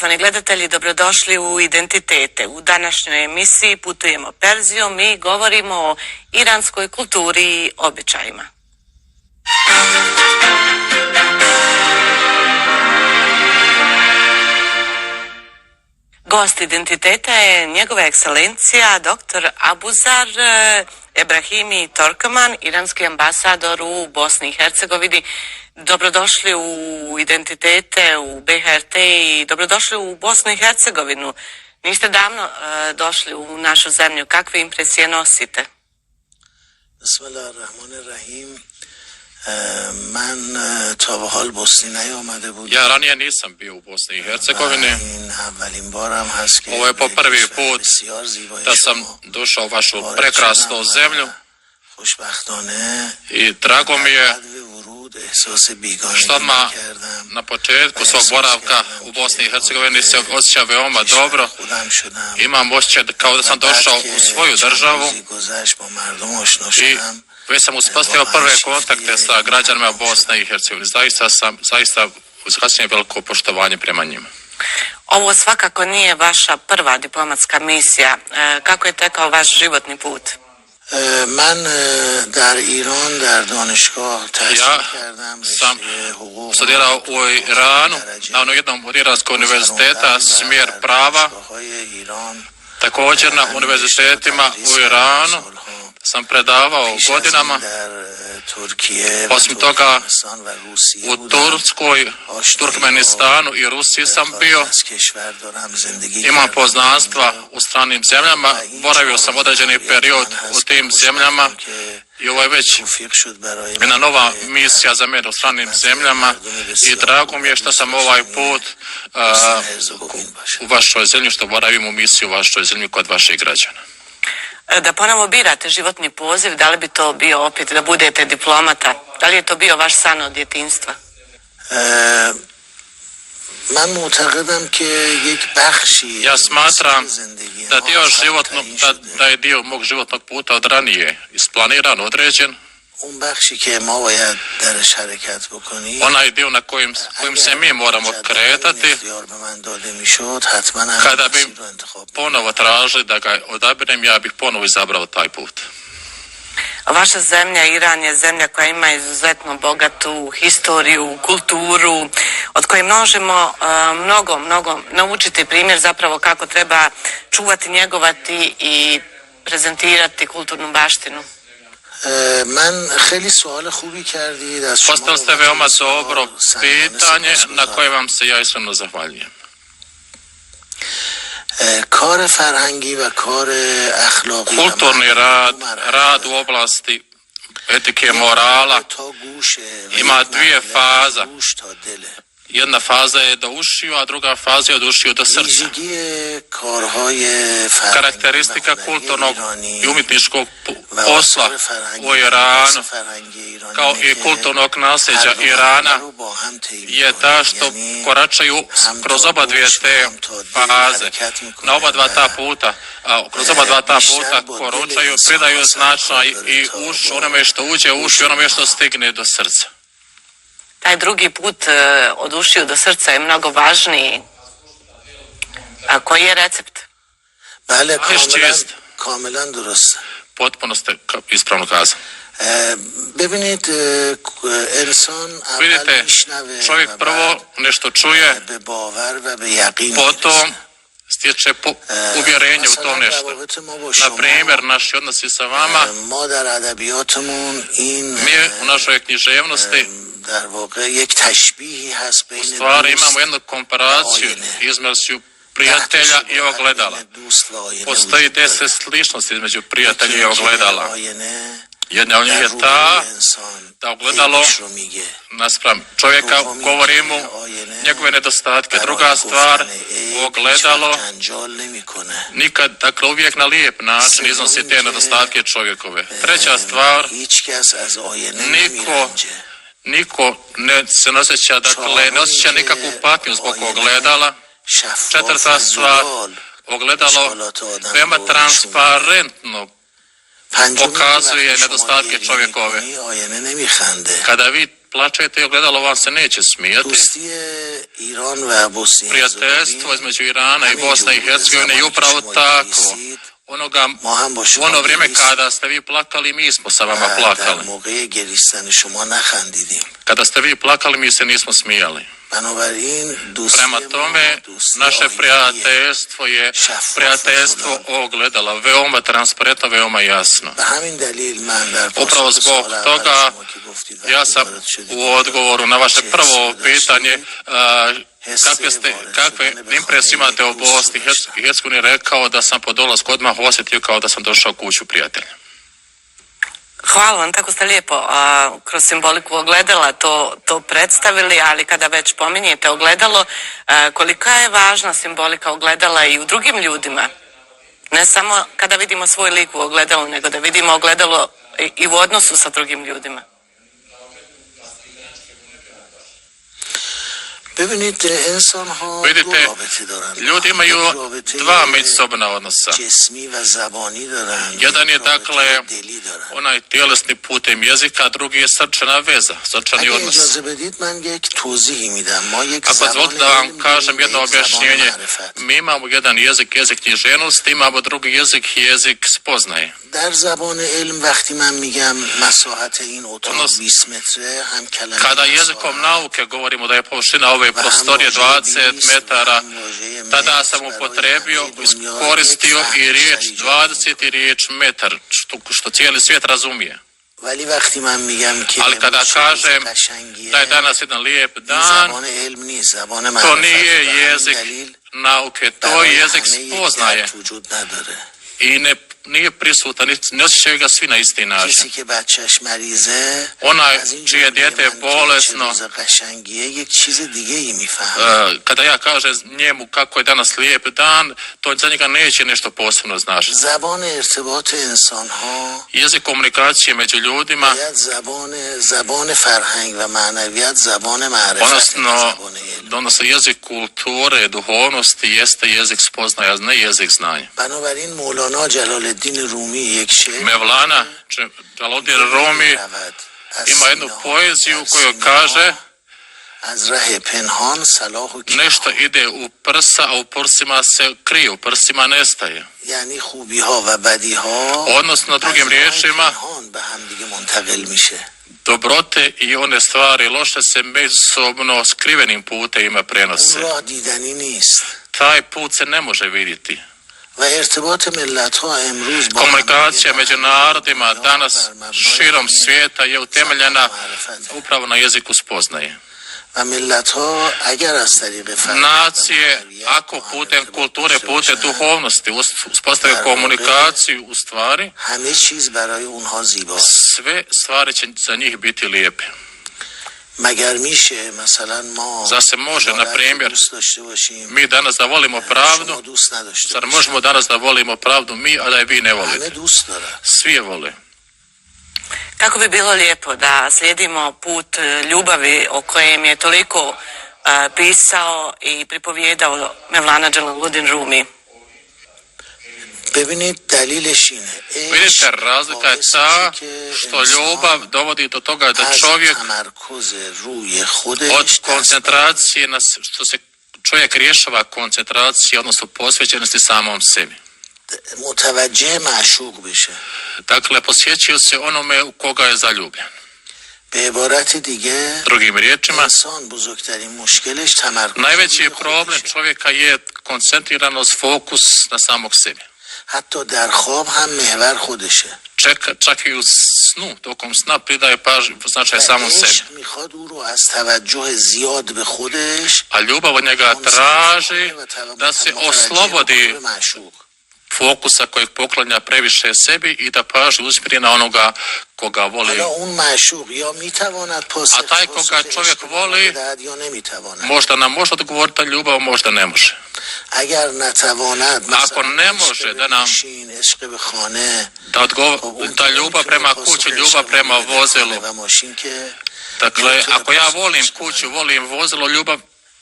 Poštovani gledatelji, dobrodošli u Identitete. U današnjoj emisiji putujemo Perzijom i govorimo o iranskoj kulturi i običajima. Gost Identiteta je njegova ekscelencija dr. Abuzar Ebrahimi Torkoman, iranski ambasador u Bosni i Hercegovini. Dobrodošli u Identitete, u BHRT i dobrodošli u Bosnu i Hercegovinu. Niste davno došli u našu zemlju. Kakve impresije nosite? Bismillahirrahmanirrahim. Ja ranije nisam bio u Bosni i Hercegovini. Ovo je po prvi put da sam došao u vašu prekrasnu zemlju i drago mi je što odmah na početku svog boravka u Bosni i Hercegovini se osjeća veoma dobro. Imam osjećaj kao da sam došao u svoju državu i već sam uspostavio prve kontakte sa građanima Bosne i Hercegovine. Zaista izražavam veliko poštovanje prema njima. Ovo svakako nije vaša prva diplomatska misija. Kako je tekao vaš životni put? Ja sam studirao u Iranu, na jednom od iranskog univerziteta, smjer prava. Također na univerzitetima u Iranu sam predavao godinama. Osim toga u Turskoj, Turkmenistanu i Rusiji sam bio. Imam poznanstva u stranim zemljama. Boravio sam određeni period u tim zemljama i ovo je već jedna nova misija za mene u stranim zemljama i drago mi je što sam ovaj put u vašoj zemlji, što boravim u misiju u vašoj zemlji kod vaših građana. Da ponovo birate životni poziv, da li bi to bio opet da budete diplomata? Da li je to bio vaš san od djetinjstva? Ja smatram da je dio mog životnog puta od ranije isplaniran, određen. Onaj dio na kojim se mi moramo kretati, kada bi ponovo tražili da ga odabirem, ja bih ponovo izabrao taj put. Vaša zemlja, Iran, je zemlja koja ima izuzetno bogatu historiju, kulturu, od koje možemo mnogo naučiti primjer zapravo kako treba čuvati, njegovati i prezentirati kulturnu baštinu. Postavili ste veoma dobro pitanje na koje vam se ja iskreno zahvaljujem. Kulturni rad u oblasti etike, morala ima dvije faze. Jedna faza je do ušiju, a druga faza je od ušiju do srca. Karakteristika kulturnog i umjetničkog posla u Iranu, kao i kulturnog nasljeđa Irana, je ta što koračaju kroz oba dvije te faze. Na oba dva ta puta, kroz oba dva ta puta koračaju, pridaju značaj i ušu onome što uđe u uši, onome što stigne do srca. Taj drugi put od ušiju do srca je mnogo važniji. A koji je recept? Potpuno ste ispravno kazali. Vidite, čovjek prvo nešto čuje, potom stječe uvjerenje u to nešto. Na primjer, naši odnosi sa vama, mi u našoj književnosti u stvari imamo jednu komparaciju između prijatelja i ogledala. Postoji 10 sličnosti između prijatelja i ogledala. Jedna od njih je ta da ogledalo naspram čovjeka govori mu njegove nedostatke. Druga stvar, ogledalo nikad, dakle uvijek na lijep način iznosi te nedostatke čovjekove. Treća stvar, niko se ne osjeća, dakle ne osjeća nikakvu patnju zbog ogledala. Četvrta stvar, ogledalo veoma transparentno pokazuje nedostatke čovjekove. Kada vi plačete i ogledalo vam se neće smijati. Prijateljstvo između Irana i Bosne i Hercegovine je upravo takvo. U ono vrijeme kada ste vi plakali, mi smo sa vama plakali. Kada ste vi plakali, mi se nismo smijali. Prema tome, naše prijateljstvo je prijateljstvo ogledala, veoma transparentno, veoma jasno. Upravo zbog toga, ja sam u odgovoru na vaše prvo pitanje, kakve impresije imate o Bosni i Hercegovini, rekao da sam po dolasku odmah osjetio kao da sam došao kuću prijatelja. Hvala vam, tako ste lijepo kroz simboliku ogledala to predstavili, ali kada već pominjete ogledalo, kolika je važna simbolika ogledala i u drugim ljudima? Ne samo kada vidimo svoj lik u ogledalu, nego da vidimo ogledalo i u odnosu sa drugim ljudima. Vidite, ljudi imaju dva međusobna odnosa. Jedan je dakle onaj tjelesni putem jezika, a drugi je srčana veza, srčani odnos. Ako dozvolite da vam kažem jedno objašnjenje, mi imamo jedan jezik, jezik književnosti, imamo drugi jezik, jezik spoznaje. Kada jezikom nauke govorimo da je površina ove prostorije 20 metara, tada sam upotrebio, iskoristio i riječ 20 i riječ metar, što cijeli svijet razumije. Ali kada kažem da je danas jedan lijep dan, to nije jezik nauke, to je jezik spoznaje. I nije prisutan, ne osjećaju ga svi na isti način. Onaj čije dijete je bolesno, kada ja kažem njemu kako je danas lijep dan, to za njega neće nešto posebno značiti. Jezik komunikacije među ljudima, odnosno jezik kulture, duhovnosti, jeste jezik spoznaja, ne jezik znanja. Mevlana Jalaluddin Rumi ima jednu poeziju koju kaže nešto ide u prsa, a u prsima se krije, u prsima nestaje. Odnosno, drugim riječima, dobrote i one stvari loše se međusobno skrivenim putevima prenose. Taj put se ne može vidjeti. Komunikacija među narodima danas širom svijeta je utemeljena upravo na jeziku spoznaje. Nacije, ako putem kulture, putem duhovnosti uspostavljaju komunikaciju u stvari, sve stvari će za njih biti lijepe. Zar se može, na primjer, mi danas da volimo pravdu, zar možemo danas da volimo pravdu mi, a da je vi ne volite? Svi je vole. Kako bi bilo lijepo da slijedimo put ljubavi o kojem je toliko pisao i pripovijedao Mevlana Jalaluddin Rumi. Vidite, razlika je ta što ljubav dovodi do toga da čovjek od koncentracije, što se čovjek rješava koncentracije, odnosno posvećenosti samom sebi. Dakle, posjećuje se onome u koga je zaljubljen. Drugim riječima, najveći problem čovjeka je koncentriranost, fokus na samog sebe. Čak i u snu, tokom sna pridaje značaj samom sebi. A ljubav od njega traži da se oslobodi fokusa kojeg poklanja previše sebi i da pažnju usmjeri na onoga koga voli. A taj koga čovjek voli možda nam može odgovoriti da ljubav, možda ne može. Ako ne može da nam da ljubav prema kući, ljubav prema vozilu. Dakle, ako ja volim kuću, volim vozilo, ljubav,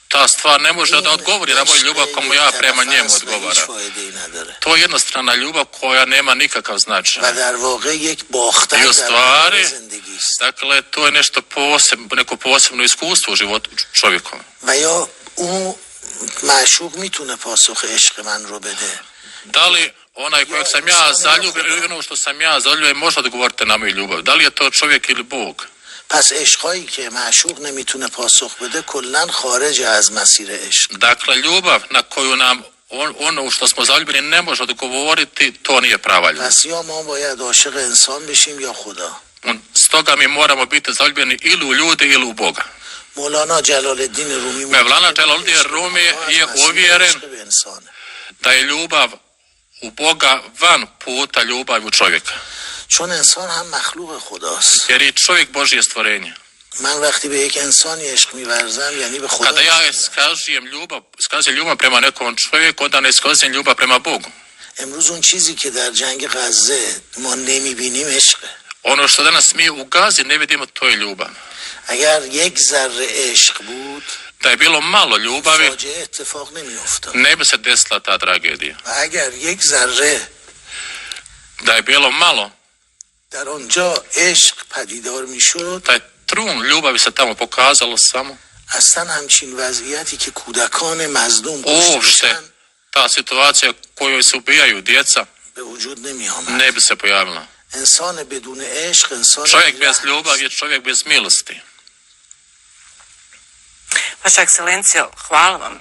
ta stvar ne može da odgovori na moju ljubav komu ja prema njemu odgovara. To je jednostrana ljubav koja nema nikakav značaj. I u stvari, Dakle, to je nešto posebno, neko posebno iskustvo u životu čovjekom. و یا اون معشوق میتونه پاسخ عشق من رو بده. Da li onaj kojeg sam ja zaljubio ili ono što sam ja zaljubio može odgovoriti na moju ljubav? Da li je to čovjek ili Bog? پس عشقایی که معشوق نمیتونه پاسخ بده کلا خارج از مسیر عشق. Dakle, ljubav na koju nam ono što smo zaljubljeni ne može odgovoriti, to nije prava ljubav. پس یا ما باید عاشق انسان بشیم یا خدا. Stoga mi moramo biti zaljubljeni ili u ljude ili u Boga. مولانا جلال الدین رومی Mevlana Jalaluddin Rumi je uvjeren da je ljubav u Boga van puta ljubavi u čovjeka. چون انسان هم مخلوق خداست. Jer je čovjek Božje stvorenje. من وقتی به یک انسانی عشق می‌ورزم یعنی به خدا. Kada ja iskazujem ljubav prema nekom čovjeku, onda ne iskazujem ljubav prema Bogu. امروز اون چیزی که در جنگ غزه ما نمی‌بینیم عشقه. Ono što danas mi u Gazi ne vidimo, to je ljubav. اگر یک ذره عشق بود Da je bilo malo ljubavi, فاجعه اتفاق نمی‌افتاد. ne bi se desila ta tragedija. و اگر یک ذره Da je bilo malo, در آنجا عشق پدیدار میشد taj trun ljubavi se tamo pokazalo samo. اصلا همچین وضعیتی که کودکان مظلوم Uopšte کشته ta situacija kojoj se ubijaju djeca به وجود نمی آمد. ne bi se pojavila. انسان بدون عشق انسان Čovjek bez ljubavi je čovjek bez milosti. Vaša ekscelencijo, hvala vam.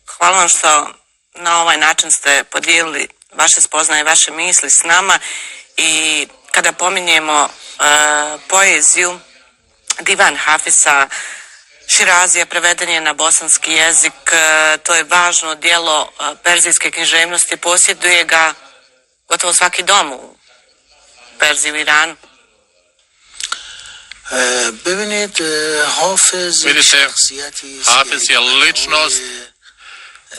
Hvala vam što na ovaj način ste podijelili vaše spoznaje, vaše misli s nama i kada pominjemo poeziju, Divan Hafiza Širazija preveden je na bosanski jezik, to je važno djelo perzijske književnosti, posjeduje ga gotovo svaki dom u Perziji, u Iranu. ببینید حافظ Vidite, شخصیتی Hafiz je ličnost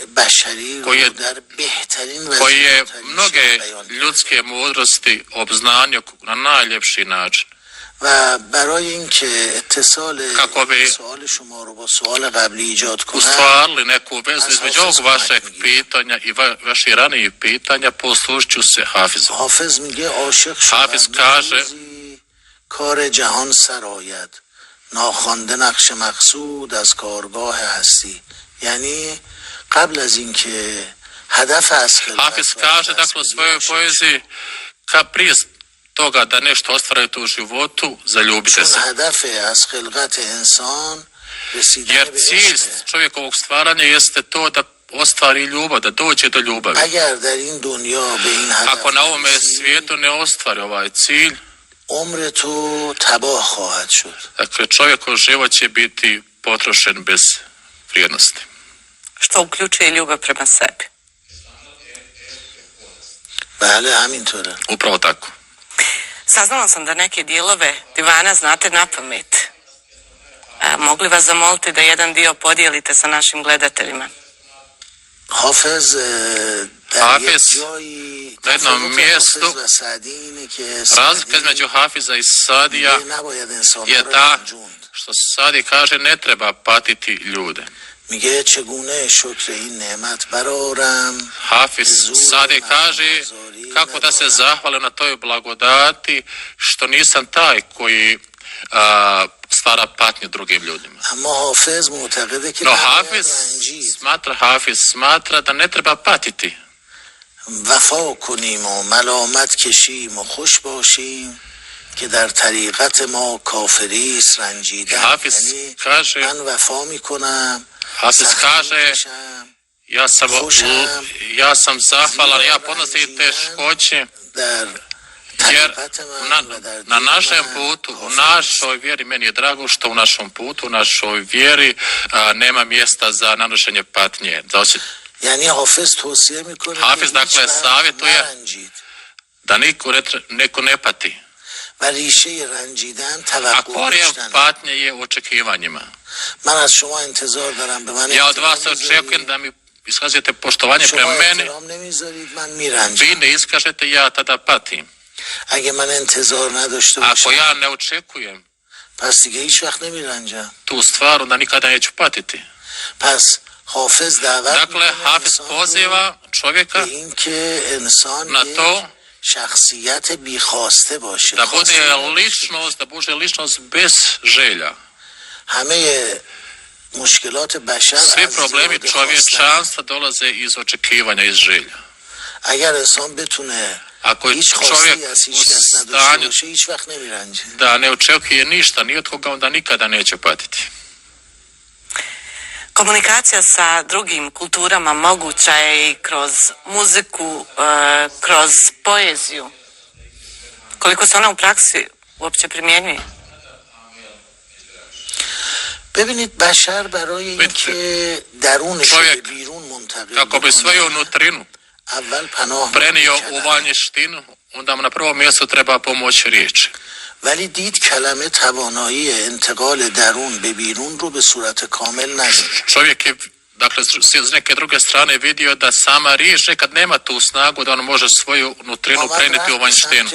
بشری koji je- رو در بهترین koji je وضعیت mnoge بیان کرد. ljudske mudrosti obznanio na najljepši način. و برای اینکه اتصال Kako bi سوال شما رو با سوال قبلی ایجاد کنم ustvarili neku vezu između ovog vašeg pitanja i vaših ranijih pitanja, poslužit ću se Hafizom. حافظ میگه عاشق حافظ شدم kaže- روزی کار جهان سرآید ناخوانده نقش مقصود از کارگاه هستی. یعنی قبل از اینکه هدف از Hafiz kaže, dakle, u svojoj poeziji, prije toga da nešto ostvarujete u životu, zaljubite چون se. هدف از خلقت انسان رسیدن Jer به cilj عشقه. čovjekovog stvaranja jeste to da ostvari ljubav, da dođe do ljubavi. اگر در این دنیا به این هدف Ako na ovome نرسی، svijetu ne ostvari ovaj cilj, عمر تو تباه خواهد شد. dakle, čovjekov život će biti potrošen bez vrijednosti. Što uključuje i ljubav prema sebi. بله همینطوره. Upravo tako. Saznala sam da neke dijelove divana znate na pamet. Mogli vas zamoliti da jedan dio podijelite sa našim gledateljima? حافظ در حافظ یک جایی na jednom تفاوت mjestu حافظ و سعدی اینه که razlika između Hafiza i Sadija میگه نباید انسان je را ta رنجوند. što Sadi kaže ne treba patiti ljude. میگه چگونه شکر این نعمت برارم. Hafiz Sadi kaže kako da se zahvale na toj blagodati što nisam taj koji stvara patnju drugim ljudima. اما حافظ معتقده که No نباید رنجید. Hafiz smatra da ne treba patiti. وفا کنیم و ملامت کشیم و خوش باشیم که در طریقت ما کافری است رنجیدن. Hafiz یعنی kaže, من وفا میکنم Hafiz kaže, ja sam zahvalan, ja podnosim teškoće, در jer طریقت من و در na دین našem من putu, u کافر našoj vjeri, meni je drago što u našem putu, u našoj vjeri nema mjesta za nanošenje patnje. یعنی حافظ توصیه میکنه حافظ dakle savjetuje نرنجید da neko ne pati. و ریشه رنجیدن A توقع korijen داشتن. patnje je u očekivanjima. من از شما انتظار دارم به من Ja od vas احترام očekujem بذارید. da mi iskazujete poštovanje شما prema meni, احترام نمیذارید من میرنجم. vi ne iskažete, ja tada patim. اگه من انتظار نداشته Ako باشم ja ne očekujem پس دیگه هیچ وقت نمیرنجم. tu stvar, onda nikada neću patiti. پس حافظ دعوت Dakle, میکنه Hafiz انسان رو poziva čovjeka به این که انسان na یک to شخصیت بیخواسته باشه. Da bude ličnost bez želja. همه مشکلات بشر Svi problemi čovječanstva dolaze iz očekivanja, iz želja. اگر انسان بتونه Ako je هیچ čovjek خواستی از هیچ u کس نداشته stanju باشه هیچ وقت نمیرنجه. da ne očekuje ništa ni od koga, onda nikada neće patiti. Komunikacija sa drugim kulturama moguća je i kroz muziku, kroz poeziju. Koliko se ona u praksi uopće primjenjuje? ببینید بشر برای اینکه درونش رو به بیرون منتقل Kako bi svoju nutrinu اول پناه prenio می‌کرد. u vanjštinu, onda mu na prvom mjestu treba pomoć riječi. ولی دید کلمه توانایی انتقال درون به بیرون رو به صورت کامل نداره. Čovjek je, dakle, s neke druge strane vidio da sama riječ nekad nema tu snagu da on može svoju nutrinu prenijeti u vanjštinu.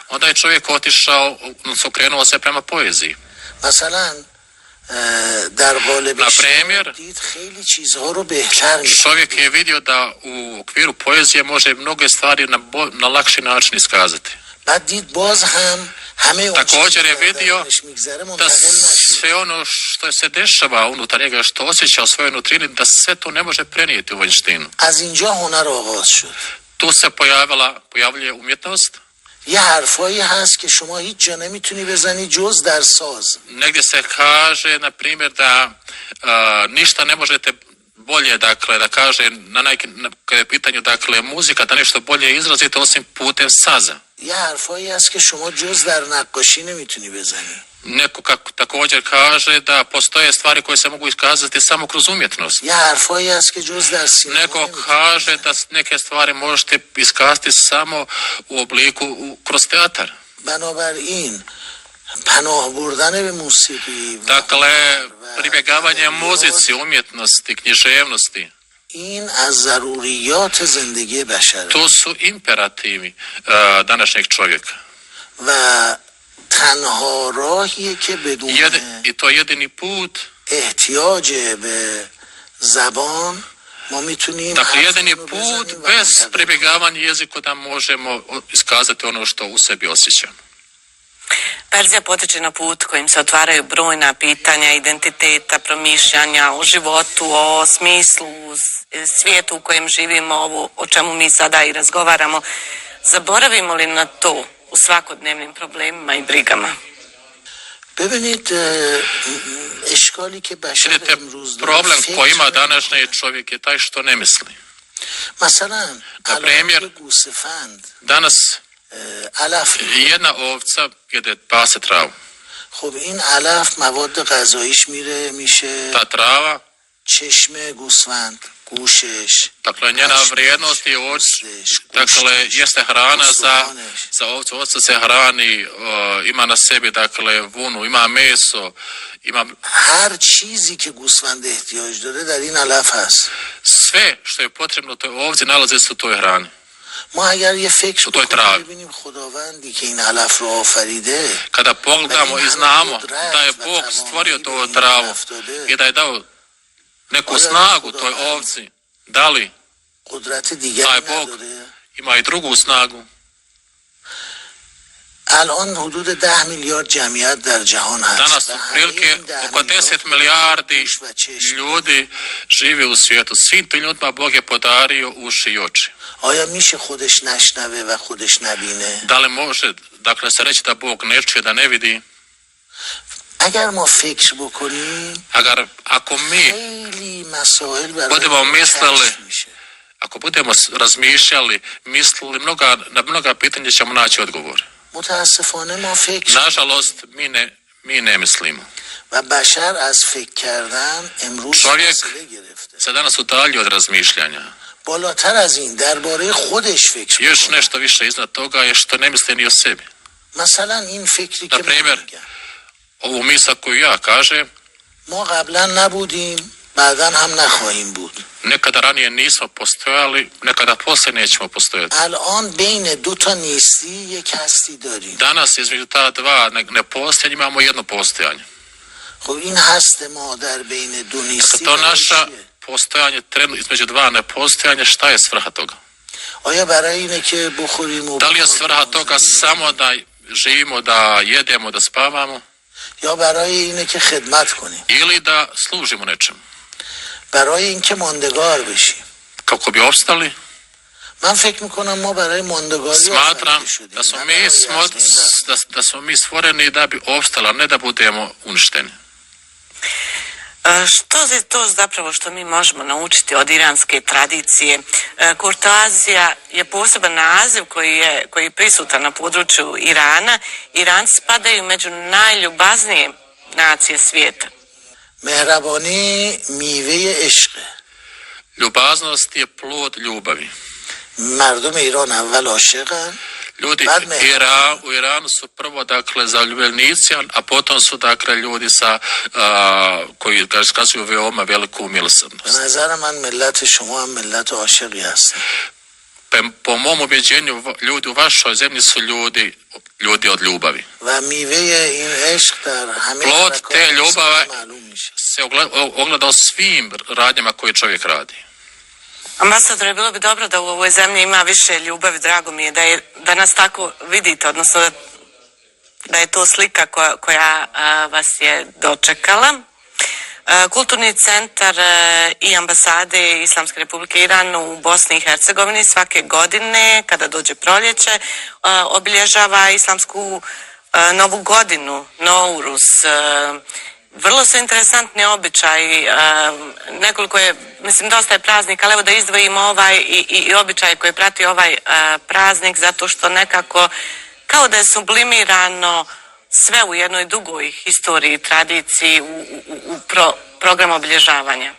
Onda je čovjek otišao, okrenuo se prema poeziji. مثلا در قالب Na شعر primjer, دید خیلی چیزها رو بهتر می‌کنه. čovjek je vidio da u okviru poezije može mnoge stvari na lakši način iskazati. بعد دید باز هم همه اون Također je چیزی که vidio درونش می‌گذره da منتقل نشده. sve ono što se dešava unutar njega, što osjeća u svojoj nutrini, da sve to ne može prenijeti u vanjštinu. از اینجا هنر آغاز شد. Tu se pojavljuje umjetnost. یه حرفایی هست که شما هیچ جا نمیتونی بزنی جز در ساز. Negdje se kaže, na primjer, da ništa ne možete bolje, dakle, da kaže kada je pitanju, dakle, muzika, da nešto bolje izrazite osim putem saza. یه حرفایی هست که شما جز در نقاشی نمیتونی بزنی. Neko također kaže da postoje stvari koje se mogu iskazati samo kroz umjetnost. یه حرفایی هست که جز در سینما Neko نمیتونی kaže بزنی. da neke stvari možete iskazati samo u obliku kroz teatar. بنابراین پناه بردن به موسیقی و Dakle, pribjegavanje muzici, umjetnosti, književnosti, این از ضروریات زندگی بشره to su imperativi današnjeg čovjeka. و تنها راهیه که بدون I to jedini put, احتیاج به زبان ما میتونیم dakle jedini put bez pribjegavanja jeziku da možemo iskazati ono što u sebi osjećamo. Perzija potiče na put kojim se otvaraju brojna pitanja identiteta, promišljanja o životu, o smislu, svijetu u kojem živimo, ovo o čemu mi sada i razgovaramo. Zaboravimo li na to u svakodnevnim problemima i brigama? ببینید اشکالی که بشر Vidite, امروز داره problem koji ima فکر današnji čovjek je taj što ne misli. مثلا Na primjer, گوسفند danas علف jedna ovca jede pase travu. خب این علف مواد غذاییش میشه Ta trava, چشم گوسفند گوشش dakle njena vrijednost je dakle jeste hrana za ovcu. Ovca se hrani, ima na sebi dakle vunu, ima meso, ima هر چیزی که گوسفند احتیاج داره در این علف هست. sve što je potrebno toj ovci nalazi se u toj hrani. ما اگر یه فکر to je بکنیم travi. ببینیم خداوندی که این علف رو آفریده Kada pogledamo i znamo da je Bog stvorio tu travu i da je dao neku snagu toj ovci, da li قدرت دیگری taj Bog نداره؟ ima i drugu snagu? الان حدود 10 میلیارد جمعیت در جهان هست. Danas otprilike oko 10 milijardi ljudi živi u svijetu. Svim tim ljudima Bog je podario uši i oči. آیا میشه خودش نشنوه و خودش نبینه؟ Da li može, dakle, se reći da Bog ne čuje, da ne vidi? اگر ما فکر بکنیم Ako mi خیلی مسائل برای budemo ما mislili, کشف میشه. ako budemo razmišljali, mislili, na mnoga pitanja ćemo naći odgovor. متاسفانه ما فکر Nažalost, mi ne mislimo. و بشر از فکر کردن امروز Čovjek فاصله گرفته. se danas udalji od razmišljanja. بالاتر از این درباره خودش فکر Još میکنه. nešto više iznad toga je što ne misli ni o sebi. مثلا این فکری که Na primjer, من میگم ovu misao koju ja kažem, ما قبلا نبودیم بعدا هم نخواهیم بود. nekada ranije nismo postojali, nekada poslije nećemo postojati. الان بین دو تا نیستی یک هستی داریم. Danas između ta dva nepostojanja imamo jedno postojanje. خب این هست ما در بین دو نیستی To برای naša چیه؟ postojanje između dva nepostojanja, šta je svrha toga? آیا برای اینه که بخوریم و Da li je svrha toga samo da živimo, da jedemo, da spavamo? یا برای اینه که خدمت کنیم؟ Ili da služimo nečemu? برای اینکه ماندگار بشیم؟ Kako bi opstali? من فکر میکنم ما برای ماندگاری Smatram آفریده شدیم. da smo mi stvoreni da bi opstali, a ne da budemo uništeni. Što je to zapravo što mi možemo naučiti od iranske tradicije? Kurtoazija je poseban naziv koji je prisutan na području Irana. Iranci spadaju među najljubaznije nacije svijeta. مهربانی میوه عشقه. Ljubaznost je plod ljubavi. مردم ایران اول عاشقن. Ljudi u Iranu su prvo, dakle, zaljubljenici, a potom su, dakle, ljudi koji iskazuju veoma veliku milosrdnost. به نظر من ملت شما هم ملت عاشقی هستن. Po mom ubjeđenju, ljudi u vašoj zemlji su ljudi od ljubavi. و میوه این عشق در همه Plod te حرکات ljubave معلوم میشه. se ogleda u svim radnjama koje čovjek radi. Ambasadore, bilo bi dobro da u ovoj zemlji ima više ljubavi. Drago mi je da nas tako vidite, odnosno da je to slika koja vas je dočekala. Kulturni centar i ambasade Islamske Republike Iran u Bosni i Hercegovini svake godine, kada dođe proljeće, obilježava islamsku novu godinu, Nouruz. Vrlo su interesantni običaji, nekoliko je, mislim, dosta je praznika, ali evo da izdvojimo ovaj i običaj koji prati ovaj praznik, zato što nekako kao da je sublimirano sve u jednoj dugoj historiji, tradiciji u programu obilježavanja.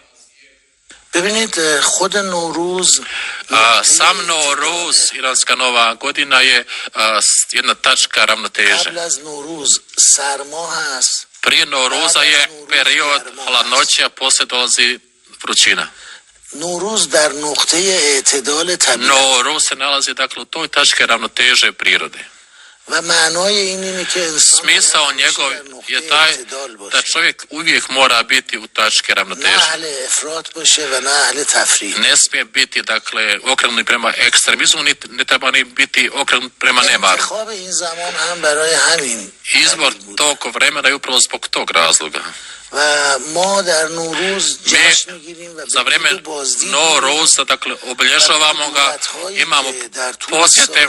ببینید خود نوروز Sam Nouruz, iranska nova godina, je jedna tačka ravnoteže. قبل از نوروز سرما هست. Prije Nouruza je period hladnoće, a poslije dolazi vrućina. نوروز در نقطه اعتدال طبیعت. Nouruz se nalazi, dakle, u toj tački ravnoteže prirode. و معنای این اینه که انسان Smisao njegov je taj da čovjek uvijek mora biti u tački نه ravnoteže. اهل افراط باشه و نه اهل تفریط. Ne smije biti, dakle, okrenut prema ekstremizmu, ne treba ni biti okrenut prema nemaru. انتخاب این زمان هم برای همین Izbor tog vremena je upravo zbog tog razloga. و ما در نوروز Mi جشن میگیریم و za vrijeme بدون بازدید Nouruza, dakle, obilježavamo ga, imamo posjete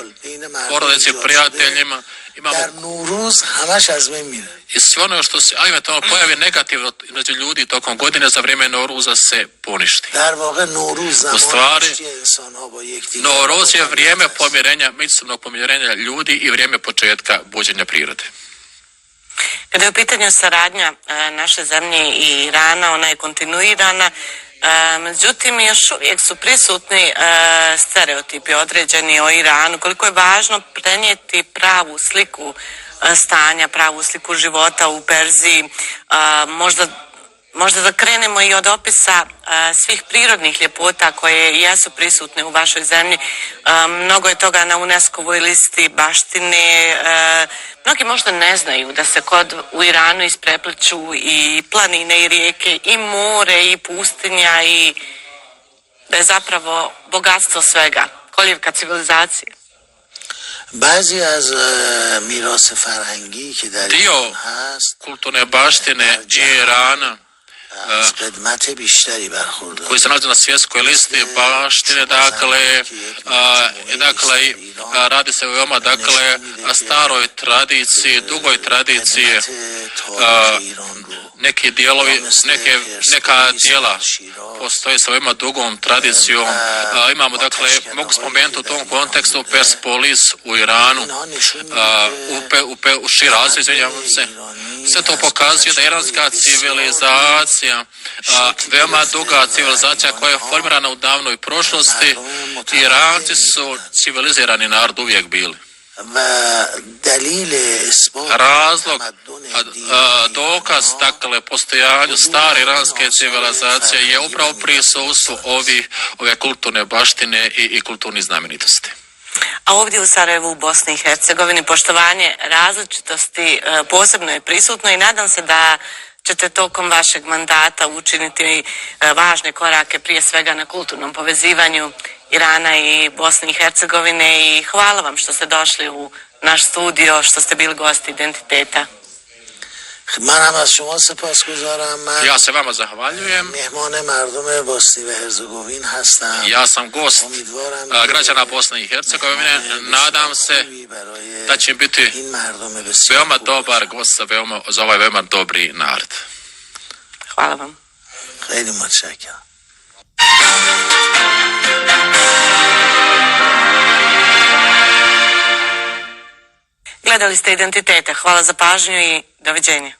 porodici, prijateljima, imamo در نوروز همش از بین میره. i sve ono što se eventualno pojavi negativno među ljudi tokom godine za vrijeme Nouruza se poništi. در واقع نوروز U زمان stvari, آشتی انسان‌ها با یکدیگر. Nouruz je vrijeme pomirenja, međusobnog pomirenja ljudi i vrijeme početka buđenja prirode. Kada je u pitanju saradnja naše zemlje i Irana, ona je kontinuirana, međutim još uvijek su prisutni stereotipi određeni o Iranu, koliko je važno prenijeti pravu sliku stanja, pravu sliku života u Perziji, možda da krenemo i od opisa svih prirodnih ljepota koje jesu prisutne u vašoj zemlji. Mnogo je toga na UNESCO-voj listi baštine. Mnogi možda ne znaju da se u Iranu isprepliču i planine i rijeke i more i pustinja i da je zapravo bogatstvo svega, kolijevka civilizacije. بعضی از میراث فرهنگی که در Dio ایران هست kulturne baštine Irana از قدمت بیشتری برخوردار. koji se nalazi na svjetskoj listi baštine, dakle, radi se o veoma, dakle, staroj tradiciji, dugoj tradiciji, neki dijelovi, neka dijela postoje sa veoma dugom tradicijom. Imamo, dakle, mogu spomenuti u tom kontekstu Persepolis u Iranu, u Širazu, izvinjavam se. Sve to pokazuje da je iranska civilizacija, veoma duga civilizacija koja je formirana u davnoj prošlosti. Iranci su civilizirani narod uvijek bili. Razlog, dokaz, dakle, postojanju stare iranske civilizacije je upravo prisustvu ove kulturne baštine i kulturnih znamenitosti. A ovdje u Sarajevu, u Bosni i Hercegovini, poštovanje različitosti posebno je prisutno i nadam se da ćete tokom vašeg mandata učiniti važne korake prije svega na kulturnom povezivanju Irana i Bosne i Hercegovine i hvala vam što ste došli u naš studio, što ste bili gosti Identiteta. منم از شما سپاسگزارم. من Ja se vama zahvaljujem. مهمان مردم بوسنی و هرزگوین هستم. Ja sam gost امیدوارم građana Bosne i Hercegovine. Nadam se da će biti این مردم بسیار veoma خوب dobar gost za ovaj veoma dobri narod. Hvala vam. خیلی متشکرم. Gledali ste Identitete. Hvala za pažnju i doviđenja.